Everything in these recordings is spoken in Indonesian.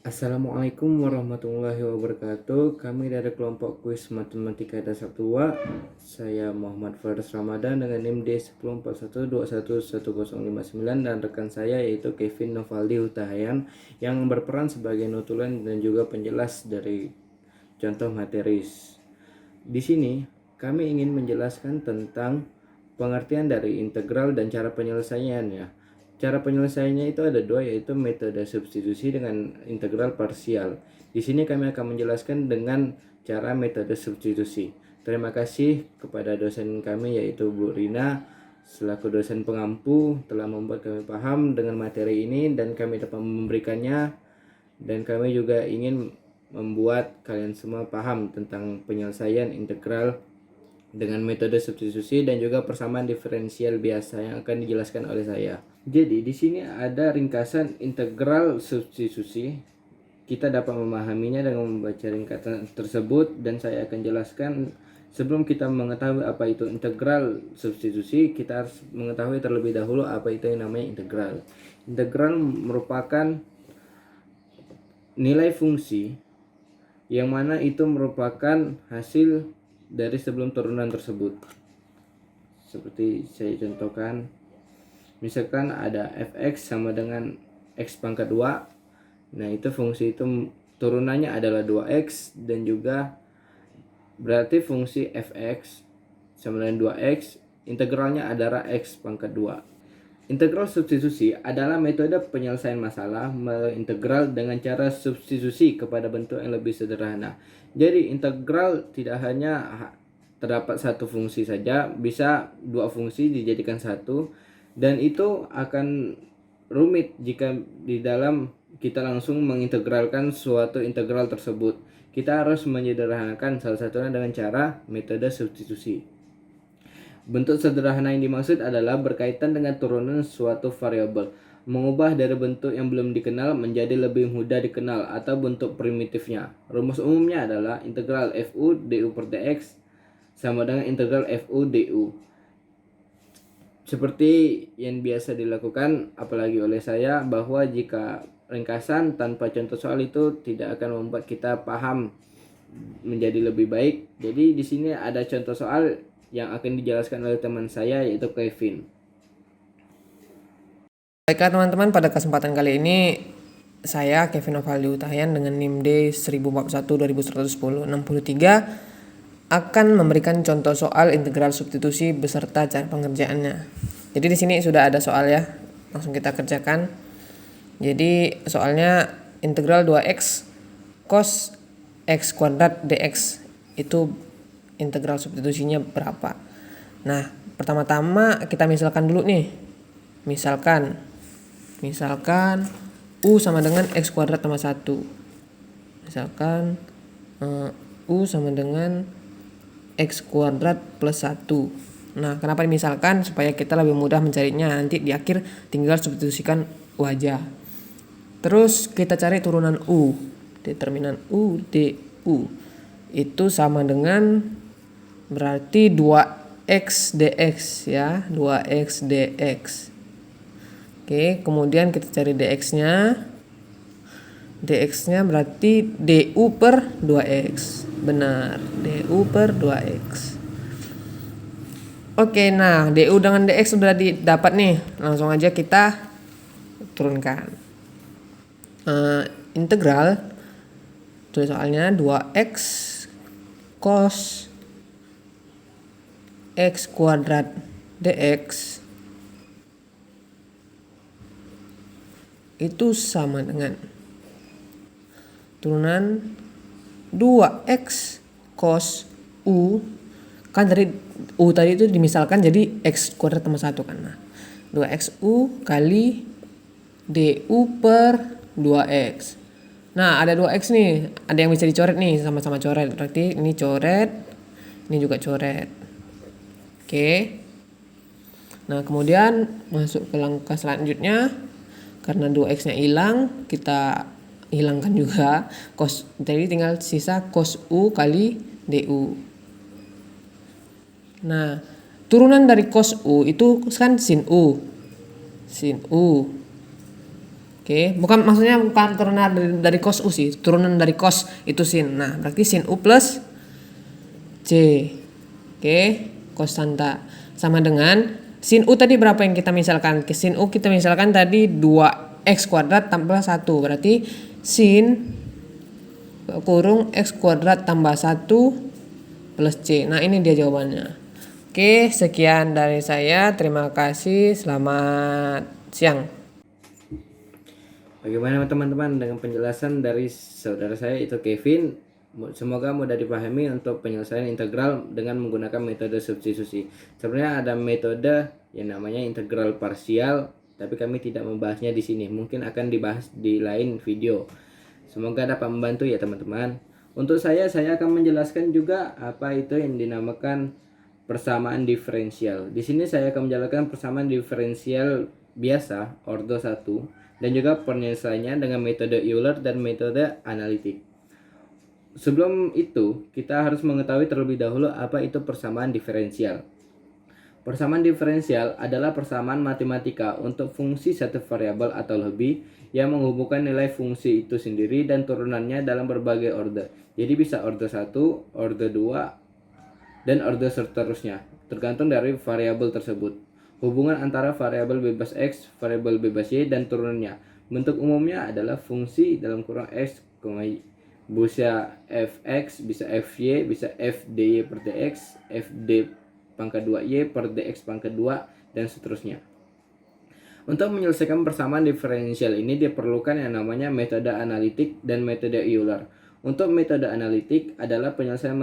Assalamualaikum warahmatullahi wabarakatuh. Kami dari kelompok kuis matematika dasar tua. Saya Muhammad Faris Ramadan dengan NIM D1041211059 dan rekan saya yaitu Kevin Novaldi Hutahayan yang berperan sebagai notulen dan juga penjelas dari contoh materis. Di sini kami ingin menjelaskan tentang pengertian dari integral dan cara penyelesaiannya. Cara penyelesaiannya itu ada dua, yaitu metode substitusi dengan integral parsial. Di sini kami akan menjelaskan dengan cara metode substitusi. Terima kasih kepada dosen kami yaitu Bu Rina selaku dosen pengampu telah membuat kami paham dengan materi ini dan kami dapat memberikannya, dan kami juga ingin membuat kalian semua paham tentang penyelesaian integral dengan metode substitusi dan juga persamaan diferensial biasa yang akan dijelaskan oleh saya. Jadi di sini ada ringkasan integral substitusi. Kita dapat memahaminya dengan membaca ringkasan tersebut dan saya akan jelaskan. Sebelum kita mengetahui apa itu integral substitusi, kita harus mengetahui terlebih dahulu apa itu yang namanya integral. Integral merupakan nilai fungsi yang mana itu merupakan hasil dari sebelum turunan tersebut. Seperti saya contohkan, misalkan ada fx sama dengan x pangkat 2. Nah, itu fungsi itu turunannya adalah 2x dan juga berarti fungsi fx sama dengan 2x, integralnya adalah x pangkat 2. Integral substitusi adalah metode penyelesaian masalah integral dengan cara substitusi kepada bentuk yang lebih sederhana. Jadi integral tidak hanya terdapat satu fungsi saja, bisa dua fungsi dijadikan satu, dan itu akan rumit jika di dalam kita langsung mengintegralkan suatu integral tersebut. Kita harus menyederhanakan salah satunya dengan cara metode substitusi. Bentuk sederhana yang dimaksud adalah berkaitan dengan turunan suatu variabel, mengubah dari bentuk yang belum dikenal menjadi lebih mudah dikenal atau bentuk primitifnya. Rumus umumnya adalah integral fu du per dx sama dengan integral fu du. Seperti yang biasa dilakukan apalagi oleh saya, bahwa jika ringkasan tanpa contoh soal itu tidak akan membuat kita paham menjadi lebih baik. Jadi di sini ada contoh soal yang akan dijelaskan oleh teman saya yaitu Kevin. Baiklah teman-teman, pada kesempatan kali ini saya Kevin Novaldi Hutahayan dengan NIM D1041211063 akan memberikan contoh soal integral substitusi beserta cara pengerjaannya. Jadi di sini sudah ada soal ya, langsung kita kerjakan. Jadi soalnya integral 2x cos x kuadrat dx itu integral substitusinya berapa. Nah, pertama-tama kita misalkan dulu nih. Misalkan U sama dengan x kuadrat tambah 1. Misalkan U sama dengan x kuadrat plus 1. Nah, kenapa misalkan? Supaya kita lebih mudah mencarinya. Nanti di akhir tinggal substitusikan U aja. Terus kita cari turunan U. Determinan U du itu sama dengan berarti 2x dx ya, 2x dx. Oke, kemudian kita cari dx-nya. Dx-nya berarti du per 2x. Benar, du per 2x. Oke, nah du dengan dx sudah didapat nih. Langsung aja kita turunkan. Integral tulis soalnya 2x cos x kuadrat dx itu sama dengan turunan 2x cos u, kan tadi u tadi itu dimisalkan jadi x kuadrat tambah 1 kan. Nah, 2xu kali du per 2x. Nah, ada 2x nih, ada yang bisa dicoret nih, sama-sama coret. Berarti ini coret, ini juga coret. Oke. Nah, kemudian masuk ke langkah selanjutnya. Karena 2x-nya hilang, kita hilangkan juga cos. Jadi tinggal sisa cos u kali du. Nah, turunan dari cos u itu kan sin u. Sin u. Oke, bukan turunan dari cos U sih, turunan dari cos itu sin. Nah, berarti sin U plus C. Oke, konstanta. Sama dengan sin U tadi berapa yang kita misalkan? Sin U kita misalkan tadi 2x kuadrat tambah 1. Berarti sin kurung x kuadrat tambah 1 plus C. Nah, ini dia jawabannya. Oke, sekian dari saya. Terima kasih. Selamat siang. Bagaimana teman-teman dengan penjelasan dari saudara saya itu Kevin? Semoga mudah dipahami untuk penyelesaian integral dengan menggunakan metode substitusi. Sebenarnya ada metode yang namanya integral parsial, tapi kami tidak membahasnya di sini. Mungkin akan dibahas di lain video. Semoga dapat membantu ya teman-teman. Untuk saya akan menjelaskan juga apa itu yang dinamakan persamaan diferensial. Di sini saya akan menjelaskan persamaan diferensial biasa ordo 1 dan juga penyelesaiannya dengan metode Euler dan metode analitik. Sebelum itu, kita harus mengetahui terlebih dahulu apa itu persamaan diferensial. Persamaan diferensial adalah persamaan matematika untuk fungsi satu variabel atau lebih yang menghubungkan nilai fungsi itu sendiri dan turunannya dalam berbagai order. Jadi bisa order 1, order 2, dan order seterusnya, tergantung dari variabel tersebut. Hubungan antara variabel bebas X, variabel bebas Y, dan turunannya. Bentuk umumnya adalah fungsi dalam kurang X, bisa fx, bisa fy, bisa fdy per dx, fd pangkat 2y per dx pangkat 2, dan seterusnya. Untuk menyelesaikan persamaan diferensial ini diperlukan yang namanya metode analitik dan metode Euler. Untuk metode analitik adalah penyelesaian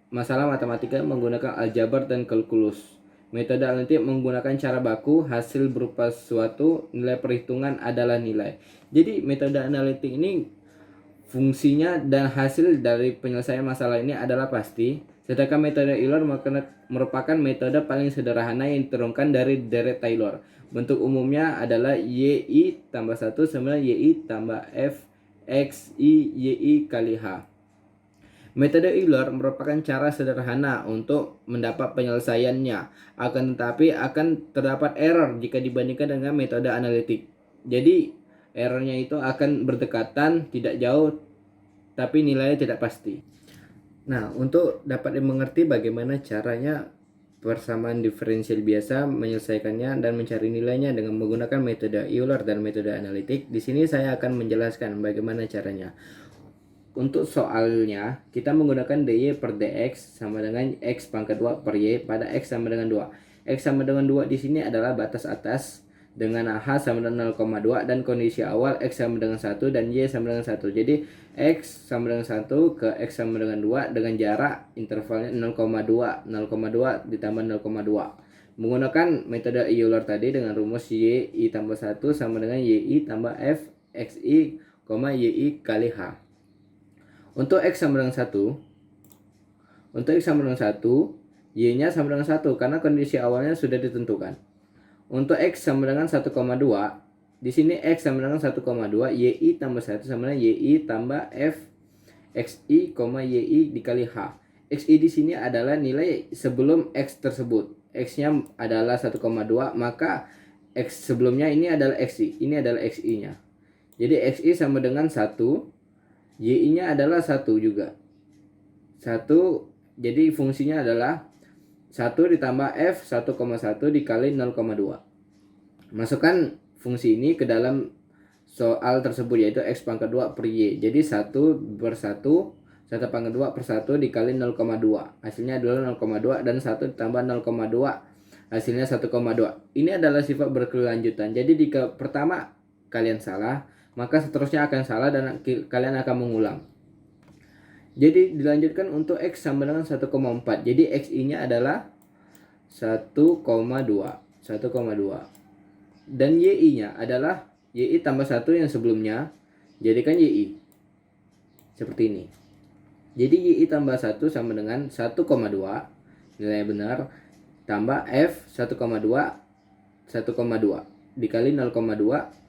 masalah matematika menggunakan aljabar dan kalkulus. Metode analitik menggunakan cara baku, hasil berupa suatu, nilai perhitungan adalah nilai. Jadi metode analitik ini fungsinya dan hasil dari penyelesaian masalah ini adalah pasti. Sedangkan metode Euler merupakan metode paling sederhana yang diturunkan dari deret Taylor. Bentuk umumnya adalah YI tambah 1 sama YI tambah F X I YI kali H. Metode Euler merupakan cara sederhana untuk mendapat penyelesaiannya, akan tetapi akan terdapat error jika dibandingkan dengan metode analitik. Jadi errornya itu akan berdekatan, tidak jauh, tapi nilainya tidak pasti. Nah, untuk dapat dimengerti bagaimana caranya persamaan diferensial biasa menyelesaikannya dan mencari nilainya dengan menggunakan metode Euler dan metode analitik, di sini saya akan menjelaskan bagaimana caranya. Untuk soalnya, kita menggunakan dy per dx sama dengan x pangkat 2 per y pada x sama dengan 2. X sama dengan 2 di sini adalah batas atas dengan h sama dengan 0,2 dan kondisi awal x sama dengan 1 dan y sama dengan 1. Jadi x sama dengan 1 ke x sama dengan 2 dengan jarak intervalnya 0,2 ditambah 0,2. Menggunakan metode Euler tadi dengan rumus y tambah 1 sama dengan y tambah f xi, y kali h. Untuk x sama dengan 1, y-nya sama dengan 1 karena kondisi awalnya sudah ditentukan. Untuk x sama dengan 1,2, di sini x sama dengan 1,2, y tambah 1 sama dengan y tambah f xi, y dikali h. Xi di sini adalah nilai sebelum x tersebut. X-nya adalah 1,2, maka x sebelumnya ini adalah xi, ini adalah xi-nya. Jadi xi sama dengan 1, y-nya adalah 1 juga. 1, jadi fungsinya adalah 1 ditambah f 1,1 dikali 0,2. Masukkan fungsi ini ke dalam soal tersebut, yaitu x pangkat 2 per y. Jadi 1 per 1, 1 pangkat 2 per 1 dikali 0,2. Hasilnya adalah 0,2 dan 1 ditambah 0,2 hasilnya 1,2. Ini adalah sifat berkelanjutan. Jadi jika pertama kalian salah, maka seterusnya akan salah dan kalian akan mengulang. Jadi dilanjutkan untuk x sama dengan 1,4. Jadi xi-nya adalah 1,2. Dan y-nya adalah y tambah 1 yang sebelumnya. Jadikan y. Seperti ini. Jadi y tambah 1 sama dengan 1,2. Nilai benar. Tambah f 1,2 dikali 0,2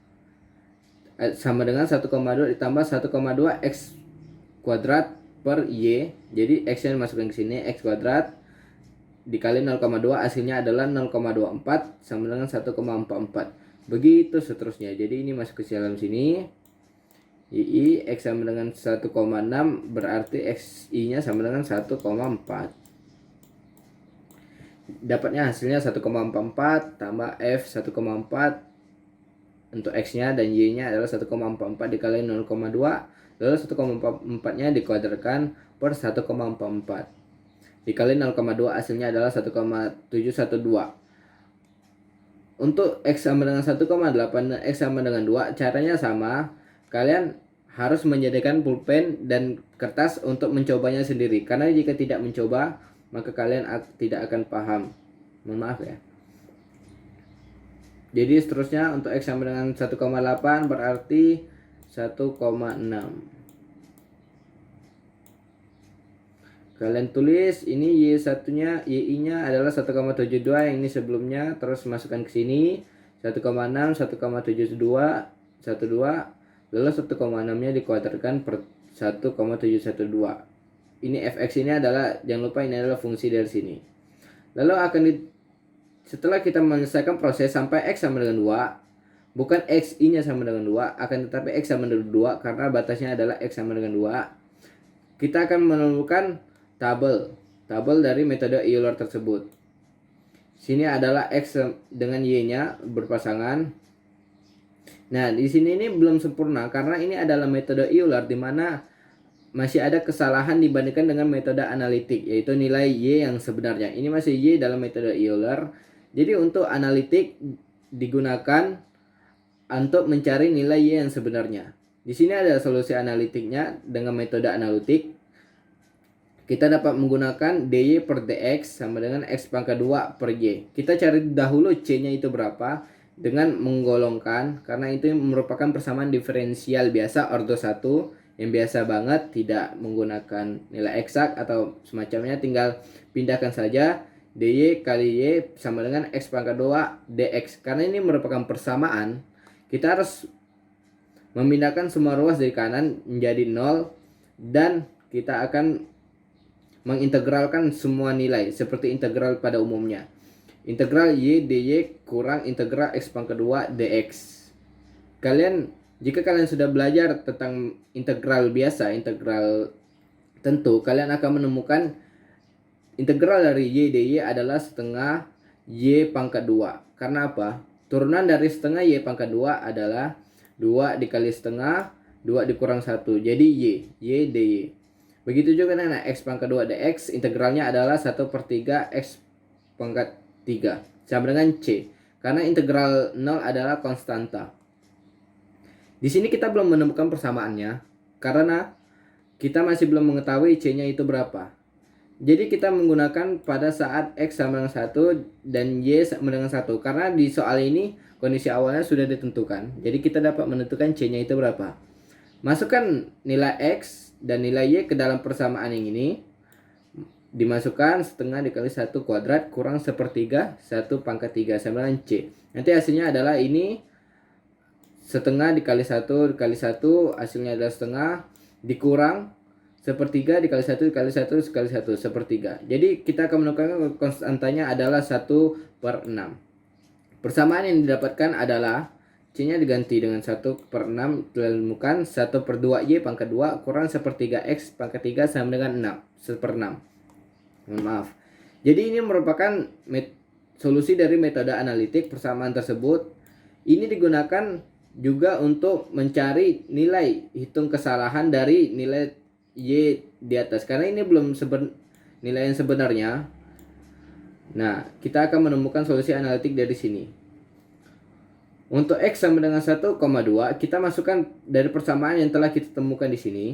sama dengan 1,2 ditambah 1,2 x kuadrat per y. Jadi x yang masukkan ke sini, x kuadrat dikali 0,2 hasilnya adalah 0,24 sama dengan 1,44. Begitu seterusnya. Jadi ini masuk ke dalam sini. YI X sama dengan 1,6 berarti XI nya sama dengan 1,4. Dapatnya hasilnya 1,44 tambah F 1,4 untuk X nya, dan Y nya adalah 1,44 dikali 0,2, lalu 1,44 nya dikuadratkan per 1,44 dikali 0,2, hasilnya adalah 1,712. Untuk X sama dengan 1,8 dan X sama dengan 2, caranya sama. Kalian harus menyediakan pulpen dan kertas untuk mencobanya sendiri, karena jika tidak mencoba maka kalian tidak akan paham. Mohon maaf ya. Jadi seterusnya untuk X sama dengan 1,8 berarti 1,6. Kalian tulis ini Y1 nya, YI nya adalah 1,72 yang ini sebelumnya, terus masukkan ke sini 1,6, 1,72, 12, lalu 1,6 nya dikuadratkan per 1,712. Ini fx ini adalah, jangan lupa ini adalah fungsi dari sini. Lalu setelah kita menyelesaikan proses sampai X sama dengan 2, bukan XI nya sama dengan 2, akan tetapi X sama dengan 2 karena batasnya adalah X sama dengan 2. Kita akan menemukan tabel dari metode Euler tersebut. Sini adalah X dengan Y nya berpasangan. Nah, di sini ini belum sempurna karena ini adalah metode Euler di mana masih ada kesalahan dibandingkan dengan metode analitik, yaitu nilai Y yang sebenarnya. Ini masih Y dalam metode Euler. Jadi untuk analitik digunakan untuk mencari nilai Y yang sebenarnya. Di sini ada solusi analitiknya dengan metode analitik. Kita dapat menggunakan dy per dx sama dengan x pangkat 2 per y. Kita cari dahulu c-nya itu berapa dengan menggolongkan, karena itu merupakan persamaan diferensial biasa ordo 1 yang biasa banget, tidak menggunakan nilai eksak atau semacamnya, tinggal pindahkan saja dy kali y sama dengan x pangkat 2 dx. Karena ini merupakan persamaan, kita harus memindahkan semua ruas dari kanan menjadi 0 dan kita akan mengintegralkan semua nilai seperti integral pada umumnya. Integral y dy kurang integral x pangkat 2 dx. Jika kalian sudah belajar tentang integral biasa, integral tentu, kalian akan menemukan integral dari y dy adalah setengah y pangkat 2. Karena apa? Turunan dari setengah y pangkat 2 adalah 2 dikali setengah, 2 dikurang 1. Jadi y dy. Begitu juga dengan x pangkat 2 dx, integralnya adalah 1/3 x pangkat 3 sama dengan c. Karena integral 0 adalah konstanta. Di sini kita belum menemukan persamaannya karena kita masih belum mengetahui c-nya itu berapa. Jadi kita menggunakan pada saat x sama dengan 1 dan y sama dengan 1. Karena di soal ini kondisi awalnya sudah ditentukan. Jadi kita dapat menentukan c-nya itu berapa. Masukkan nilai x dan nilai y ke dalam persamaan yang ini. Dimasukkan setengah dikali 1 kuadrat kurang 1/3 1 pangkat 3 sama dengan c. Nanti hasilnya adalah ini setengah dikali 1 dikali 1, hasilnya adalah setengah, dikurang 1/3 dikali 1 dikali 1 dikali 1, 1/3. Jadi kita akan menemukan konstantanya adalah 1/6. Persamaan yang didapatkan adalah c-nya diganti dengan 1/6, ditemukan 1/2y pangkat 2 kurang 1/3 x pangkat 3 sama dengan 1/6. Mohon maaf. Jadi ini merupakan solusi dari metode analitik persamaan tersebut. Ini digunakan juga untuk mencari nilai hitung kesalahan dari nilai y di atas, karena ini belum nilai yang sebenarnya. Nah, kita akan menemukan solusi analitik dari sini. Untuk x sama dengan 1,2, kita masukkan dari persamaan yang telah kita temukan di sini.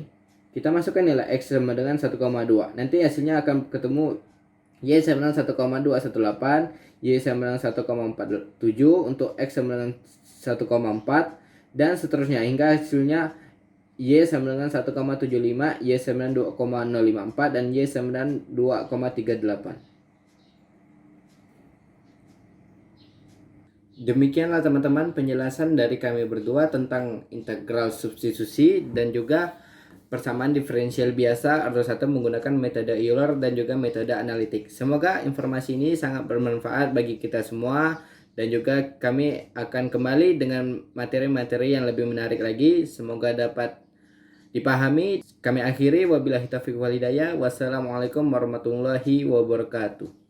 Kita masukkan nilai x sama dengan 1,2. Nanti hasilnya akan ketemu y sama dengan 1,218, y sama dengan 1,47, untuk x sama dengan 1,4 dan seterusnya hingga hasilnya y sama dengan 1,75, y sama dengan 2,054 dan y sama dengan 2,38. Demikianlah teman-teman penjelasan dari kami berdua tentang integral substitusi dan juga persamaan diferensial biasa ordo 1 menggunakan metode Euler dan juga metode analitik. Semoga informasi ini sangat bermanfaat bagi kita semua Dan juga kami akan kembali dengan materi-materi yang lebih menarik lagi. Semoga dapat dipahami. Kami akhiri, wabillahi taufiq wal hidayah. Wassalamualaikum warahmatullahi wabarakatuh.